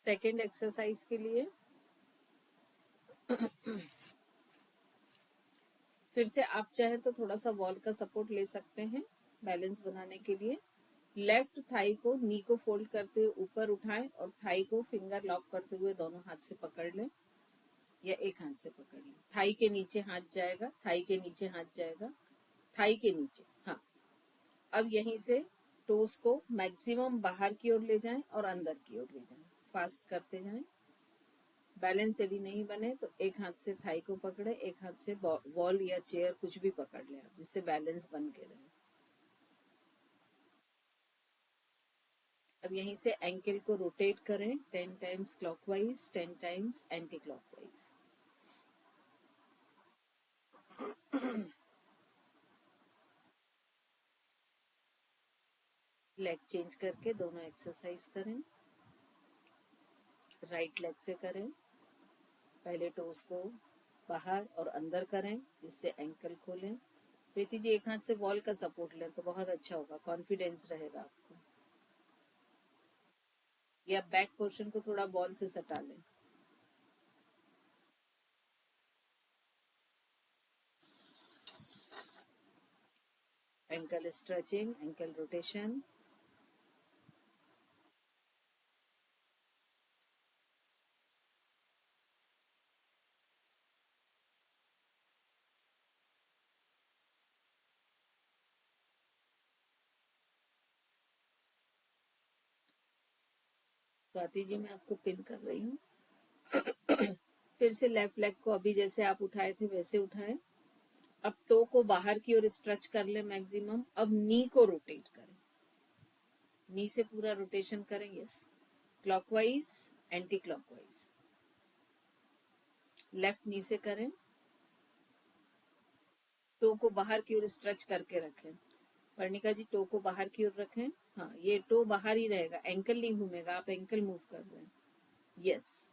Second exercise के लिए फिर से आप चाहे तो थोड़ा सा वॉल का सपोर्ट ले सकते हैं बैलेंस बनाने के लिए। लेफ्ट थाई को नी को फोल्ड करते हुए ऊपर उठाएं और थाई को फिंगर लॉक करते हुए दोनों हाथ से पकड़ लें या एक हाथ से पकड़ लें। थाई के नीचे हाथ जाएगा, थाई के नीचे हाथ जाएगा, थाई के नीचे। हाँ, अब यहीं से टोस को मैक्सिमम बाहर की ओर ले जाएं और अंदर की ओर ले जाएं। फास्ट करते जाएं। बैलेंस यदि नहीं बने तो एक हाथ से थाई को पकड़े, एक हाथ से वॉल या चेयर कुछ भी पकड़ ले आप, जिससे बैलेंस बन के रहे। अब यहीं से एंकल को रोटेट करें 10 times clockwise, 10 times anti clockwise. Leg change करके दोनों एक्सरसाइज करें। राइट लेग से करें। पहले टोस को बाहर और अंदर करें, इससे एंकल खोलें। प्रीति जी एक हाथ से वॉल का सपोर्ट लें तो बहुत अच्छा होगा, कॉन्फिडेंस रहेगा आपको। या बैक पोर्शन को थोड़ा बॉल से सटा लें। Ankle stretching, ankle rotation. Swati ji मैं आपको पिन कर रही हूँ। फिर से लेफ्ट लेग को अभी जैसे आप उठाए थे वैसे उठाएं। अब टो को बाहर की ओर स्ट्रेच कर ले मैक्सिमम। अब नी को रोटेट करें, नी से पूरा रोटेशन करें। Yes, clockwise, anti clockwise. Left नी से करें। टो को बाहर की ओर स्ट्रेच करके रखें। वर्णिका जी टो को बाहर की ओर रखें। हाँ, ये टो बाहर ही रहेगा, एंकल नहीं घूमेगा, आप एंकल मूव कर रहे हैं। यस,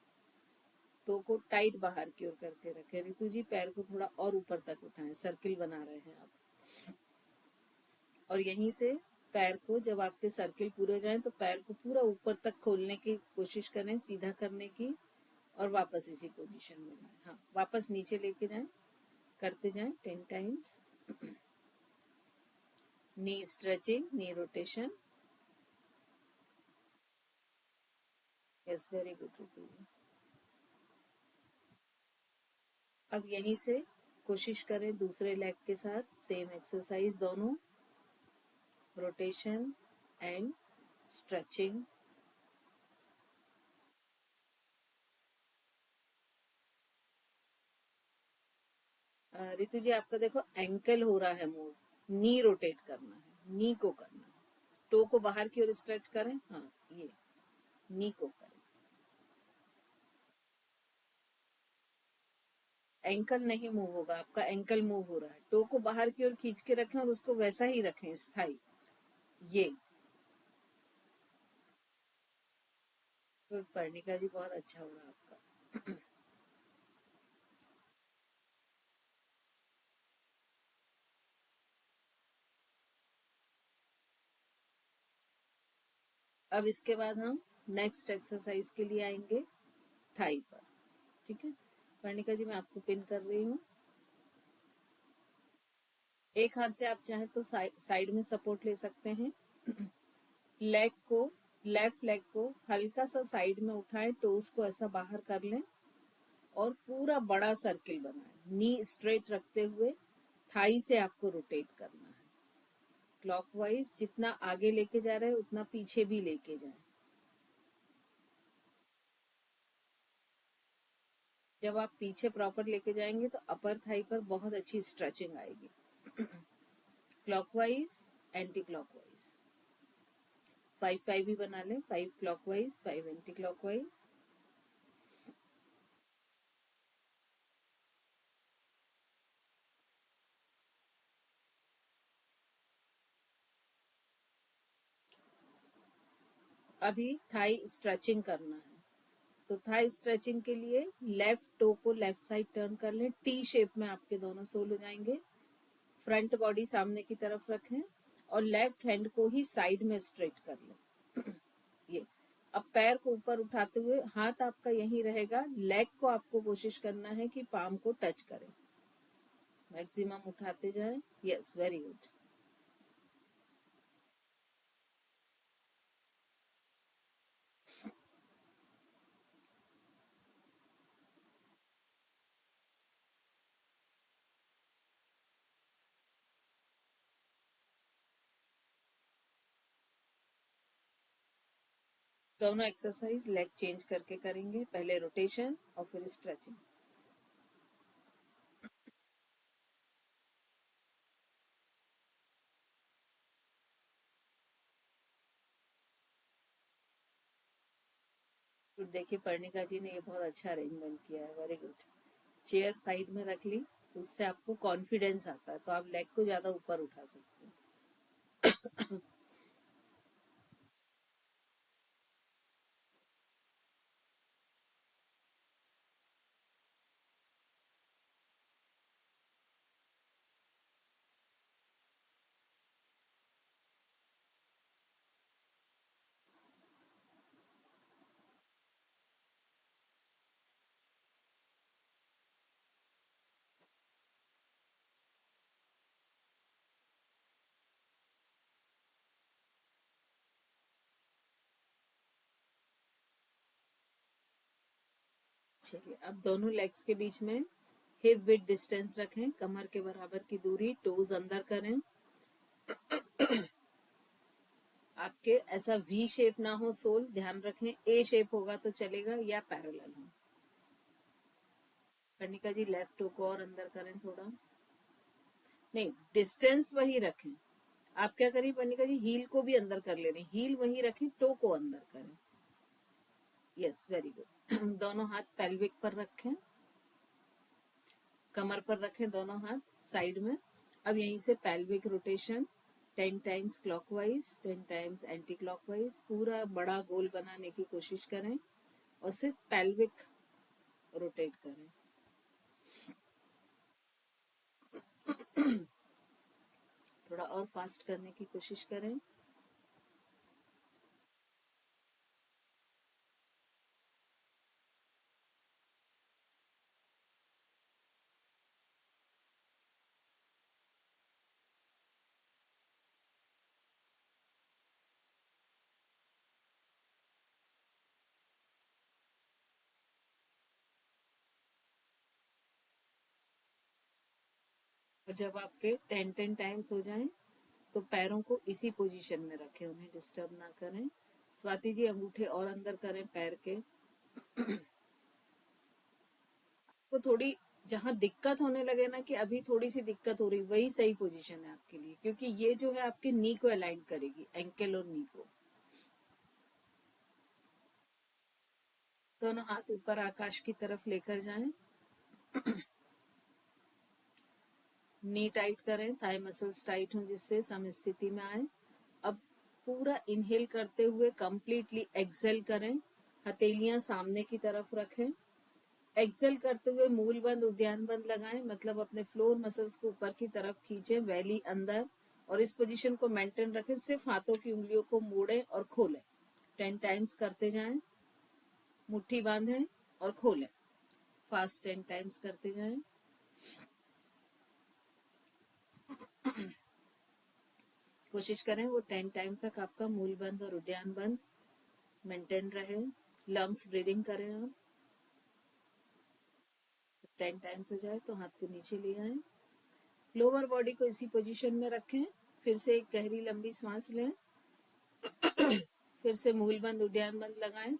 टो को टाइट बाहर की ओर करके रखें। रितु जी पैर को थोड़ा और ऊपर तक उठाएं, सर्किल बना रहे हैं आप। और यहीं से पैर को जब आपके सर्किल पूरे हो जाएं तो पैर को पूरा ऊपर तक खोलने की कोशिश करें, सीधा करने की, और वापस इसी पोजीशन में लाएं। हाँ, वापस नीचे लेके जाएं, करते जाएं 10 times. Knee stretching, knee rotation. Yes, very good Ritu. अब यहीं से कोशिश करें दूसरे लेग के साथ सेम एक्सरसाइज, दोनों rotation and stretching. Ritu ji आपका देखो एंकल हो रहा है मूव, नी रोटेट करना है, नी को करना है। टो को बाहर की ओर स्ट्रेच करें। हाँ, ये नी को करें। एंकल नहीं मूव होगा आपका, एंकल मूव हो रहा है। टो को बाहर की ओर खींच के रखें और उसको वैसा ही रखें स्थायी। ये तो पर्णिका जी बहुत अच्छा हो रहा है आपका। अब इसके बाद हम नेक्स्ट एक्सरसाइज के लिए आएंगे थाई पर। ठीक है पर्णिका जी, मैं आपको पिन कर रही हूँ। एक हाथ से आप चाहें तो साइड में सपोर्ट ले सकते हैं। लेग को, लेफ्ट लेग को हल्का सा साइड में उठाएं, टोस को ऐसा बाहर कर लें और पूरा बड़ा सर्किल बनाएं। नी स्ट्रेट रखते हुए थाई से आपको रोटेट करना है क्लॉकवाइज। जितना आगे लेके जा रहे हैं उतना पीछे भी लेके जाएं। जब आप पीछे प्रॉपर लेके जाएंगे तो अपर थाई पर बहुत अच्छी स्ट्रेचिंग आएगी। Clockwise, anti clockwise. 5-5 भी बना लें, 5 क्लॉकवाइज, 5 एंटी क्लॉकवाइज। अभी थाई स्ट्रेचिंग करना है, तो थाई स्ट्रेचिंग के लिए लेफ्ट टो को लेफ्ट साइड टर्न कर लें, टी शेप में आपके दोनों सोल हो जाएंगे। फ्रंट बॉडी सामने की तरफ रखें और लेफ्ट हैंड को ही साइड में स्ट्रेट कर लें। ये अब पैर को ऊपर उठाते हुए हाथ आपका यहीं रहेगा, लेग को आपको कोशिश करना है कि पाम को टच करें, मैक्सिमम उठाते जाएं। Yes, very good. दोनों एक्सरसाइज लेग चेंज करके करेंगे, पहले रोटेशन और फिर स्ट्रेचिंग। तो देखिए पर्णिका जी ने ये बहुत अच्छा अरेंजमेंट किया है, वेरी गुड। चेयर साइड में रख ली, तो उससे आपको कॉन्फिडेंस आता है, तो आप लेग को ज्यादा ऊपर उठा सकते हैं। चलिए, अब दोनों लेग्स के बीच में हिप विथ डिस्टेंस रखें, कमर के बराबर की दूरी, टोज अंदर करें। आपके ऐसा वी शेप ना हो सोल, ध्यान रखें। ए शेप होगा तो चलेगा या पैरेलल हो। कनिका जी लेफ्ट टो को और अंदर करें थोड़ा, नहीं डिस्टेंस वही रखें। आप क्या करिए कनिका जी, हील को भी अंदर कर ले रहे हैं, हील वही रखें, टो को अंदर करें। Yes, very good. दोनों हाथ पेल्विक पर रखें, कमर पर रखें दोनों हाथ साइड में। अब यहीं से pelvic rotation 10 times clockwise, 10 times anti clockwise, पूरा बड़ा गोल बनाने की कोशिश करें और सिर्फ पेल्विक रोटेट करें। थोड़ा और फास्ट करने की कोशिश करें। और जब आपके 10 टाइम्स हो जाएं तो पैरों को इसी पोजीशन में रखें, उन्हें डिस्टर्ब ना करें। स्वाति जी अंगूठे और अंदर करें पैर के। आपको थोड़ी जहां दिक्कत होने लगे ना कि अभी थोड़ी सी दिक्कत हो रही, वही सही पोजीशन है आपके लिए, क्योंकि ये जो है आपके नी को अलाइन करेगी, एंकल और नी को। दोनों हाथ ऊपर आकाश की तरफ लेकर जाएं, नी टाइट करें, थाई मसल्स टाइट हों जिससे सम स्थिति में आए। अब पूरा इनहेल करते हुए कंप्लीटली एक्सेल करें, हथेलियां सामने की तरफ रखें। एक्सेल करते हुए मूल बंद उद्यान बंद लगाएं, मतलब अपने फ्लोर मसल्स को ऊपर की तरफ खींचें, वैली अंदर, और इस पोजीशन को मेंटेन रखें। सिर्फ हाथों की उंगलियों को मोड़ें और खोलें, 10 टाइम्स करते जाएं। मुट्ठी बांधें और खोलें, फास्ट 10 टाइम्स करते जाएं। कोशिश करें वो 10 टाइम तक आपका मूल बंद और उद्यान बंद मेंटेन रहे। लंग्स ब्रीदिंग करें आप। 10 टाइम्स हो जाए तो हाथ को नीचे ले आए, लोअर बॉडी को इसी पोजीशन में रखें। फिर से एक गहरी लंबी सांस लें, फिर से मूल बंद उद्यान बंद लगाएं।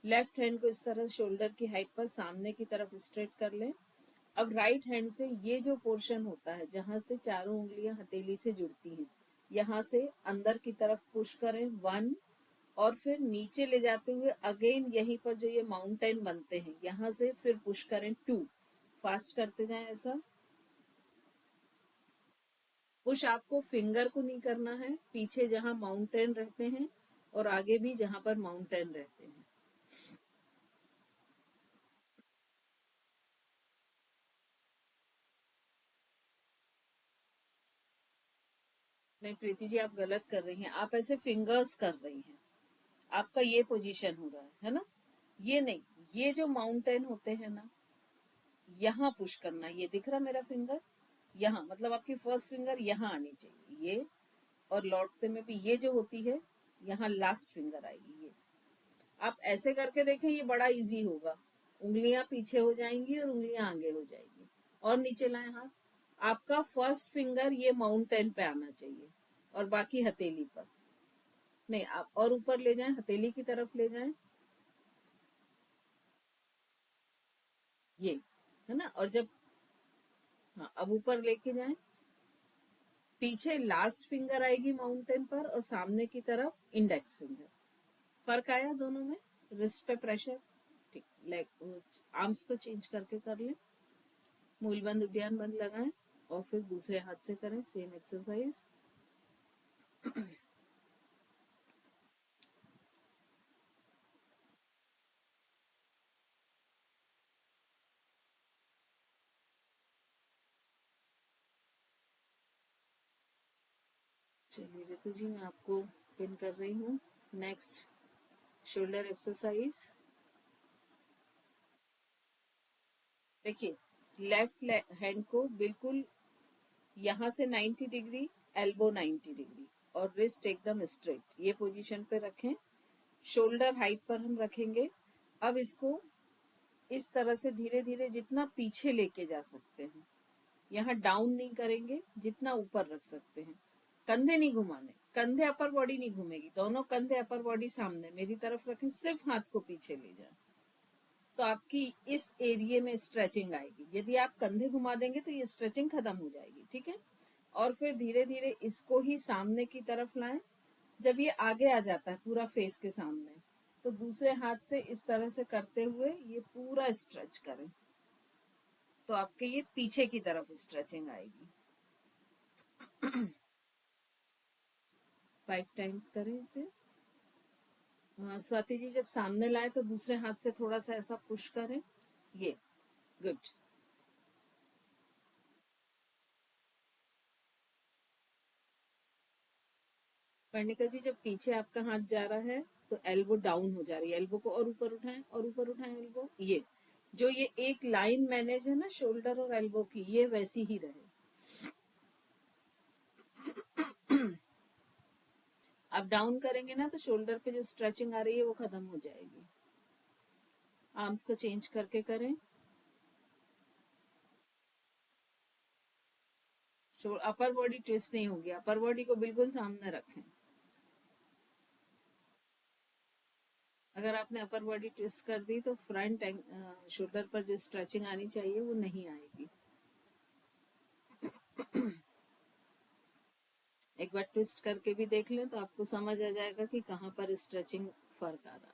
लेफ्ट हैंड को इस तरह शोल्डर की हाइट पर सामने की तरफ स्ट्रेट कर लें। अब राइट हैंड से ये जो पोर्शन होता है जहां से चारों उंगलियां हथेली से जुड़ती हैं, यहाँ से अंदर की तरफ पुश करें 1, और फिर नीचे ले जाते हुए अगेन यहीं पर जो ये माउंटेन बनते हैं यहाँ से फिर पुश करें 2। फास्ट करते जाएं ऐसा। पुश आपको फिंगर को नहीं करना है, पीछे जहां माउंटेन रहते हैं और आगे भी जहां पर माउंटेन रहते हैं। नहीं प्रीति जी, आप गलत कर रही हैं, आप ऐसे फिंगर्स कर रही हैं। आपका ये पोजीशन हो रहा है ना, ये नहीं, ये जो माउंटेन होते हैं ना, यहाँ पुश करना, ये दिख रहा मेरा फिंगर, यहाँ मतलब आपकी फर्स्ट फिंगर यहाँ आनी चाहिए ये, और लौटते में भी ये जो होती है यहाँ लास्ट फिंगर आएगी ये। आप ऐसे करके देखें, ये बड़ा इजी होगा, उंगलियां पीछे हो जाएंगी और उंगलियां आगे हो जाएंगी। और नीचे लाएं हाथ, आपका फर्स्ट फिंगर ये माउंटेन पे आना चाहिए और बाकी हथेली पर नहीं, आप और ऊपर ले जाएं, हथेली की तरफ ले जाएं, ये है ना। और जब, हाँ अब ऊपर लेके जाएं, पीछे लास्ट फिंगर आएगी माउंटेन पर और सामने की तरफ इंडेक्स फिंगर। फर्क आया दोनों में, रिस्ट पे प्रेशर, ठीक। लेग आर्म्स को चेंज करके कर लें, मूल बंद उद्यान बंद लगाएं और फिर दूसरे हाथ से करें सेम एक्सरसाइज। चलिए रितु जी, मैं आपको पिन कर रही हूँ। Next shoulder exercise. देखिए, लेफ्ट हैंड को बिल्कुल यहाँ से 90 डिग्री, एल्बो 90 डिग्री और रिस्ट एकदम स्ट्रेट, ये पोजीशन पे रखें। शोल्डर हाइट पर हम रखेंगे। अब इसको इस तरह से धीरे धीरे जितना पीछे लेके जा सकते हैं, यहाँ डाउन नहीं करेंगे, जितना ऊपर रख सकते हैं। कंधे नहीं घुमाने, कंधे अपर बॉडी नहीं घूमेगी, दोनों कंधे अपर बॉडी सामने मेरी तरफ रखें, सिर्फ हाथ को पीछे ले जाए तो आपकी इस एरिया में स्ट्रेचिंग आएगी। यदि आप कंधे घुमा देंगे तो ये स्ट्रेचिंग खत्म हो जाएगी, ठीक है। और फिर धीरे धीरे इसको ही सामने की तरफ लाएं। जब ये आगे आ जाता है पूरा फेस के सामने, तो दूसरे हाथ से इस तरह से करते हुए ये पूरा स्ट्रेच करें, तो आपके ये पीछे की तरफ स्ट्रेचिंग आएगी। 5 टाइम्स करें इसे। स्वाति जी, जब सामने लाए तो दूसरे हाथ से थोड़ा सा ऐसा पुश करें, ये गुड। पर्णिका जी, जब पीछे आपका हाथ जा रहा है तो एल्बो डाउन हो जा रही है, एल्बो को और ऊपर उठाएं और ऊपर उठाएं एल्बो, ये जो ये एक लाइन मैनेज है ना शोल्डर और एल्बो की, ये वैसी ही रहे। आप डाउन करेंगे ना तो शोल्डर पे जो स्ट्रेचिंग आ रही है वो खत्म हो जाएगी। आर्म्स को चेंज करके करें। अपर बॉडी ट्विस्ट नहीं होगी, अपर बॉडी को बिल्कुल सामने रखें। अगर आपने अपर बॉडी ट्विस्ट कर दी तो फ्रंट शोल्डर पर जो स्ट्रेचिंग आनी चाहिए वो नहीं आएगी। एक बार ट्विस्ट करके भी देख लें तो आपको समझ आ जाएगा कि कहाँ पर स्ट्रेचिंग फर्क आ रहा है।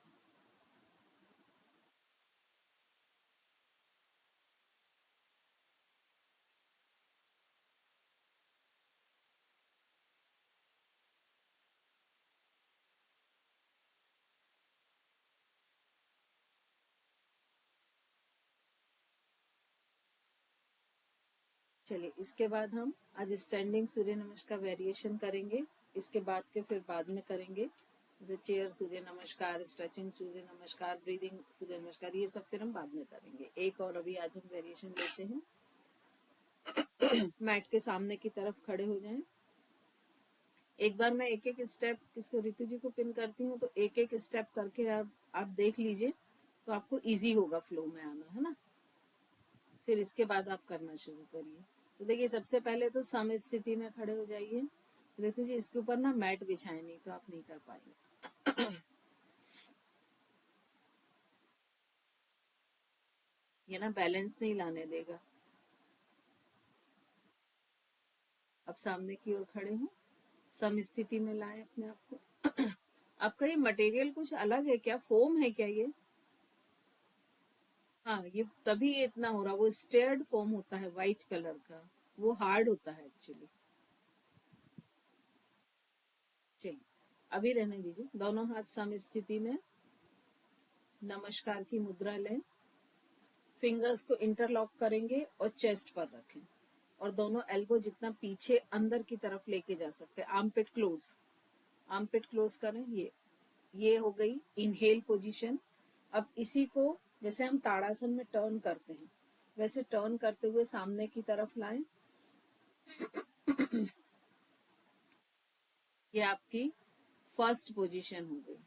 चलिए, इसके बाद हम आज स्टैंडिंग सूर्य नमस्कार वेरिएशन करेंगे। इसके बाद के फिर बाद में करेंगे, जैसे चेयर सूर्य नमस्कार, स्ट्रेचिंग सूर्य नमस्कार, ब्रीदिंग सूर्य नमस्कार, ये सब फिर हम बाद में करेंगे। एक और अभी आज हम वेरिएशन लेते हैं। मैट के सामने की तरफ खड़े हो जाएं। एक बार मैं एक एक स्टेप किसको ऋतु जी को पिन करती हूँ, तो एक एक स्टेप करके आप देख लीजिए, तो आपको इजी होगा फ्लो में आना, है ना। फिर इसके बाद आप करना शुरू करिए। तो देखिए, सबसे पहले तो सम स्थिति में खड़े हो जाइए। ऋतु जी, इसके ऊपर ना मैट बिछाए, नहीं तो आप नहीं कर पाएंगे। ये ना बैलेंस नहीं लाने देगा। अब सामने की ओर खड़े हो, सम स्थिति में लाए अपने आप को। आपका ये मटेरियल कुछ अलग है क्या, फोम है क्या ये? हाँ, ये तभी ये इतना हो रहा, वो स्टेयर्ड फोम होता है व्हाइट कलर का, वो हार्ड होता है एक्चुअली। चलिए, अभी रहने दीजिए। दोनों हाथ सम स्थिति में नमस्कार की मुद्रा लें। फिंगर्स को इंटरलॉक करेंगे और चेस्ट पर रखें और दोनों एल्बो जितना पीछे अंदर की तरफ लेके जा सकते हैं। आर्मपिट क्लोज, आर्मपिट क्लोज करें, ये ये हो गई इनहेल पोजीशन। अब इसी को जैसे हम ताड़ासन में टर्न करते हैं वैसे टर्न करते हुए सामने की तरफ लाएं। ये आपकी फर्स्ट पोजीशन हो गई।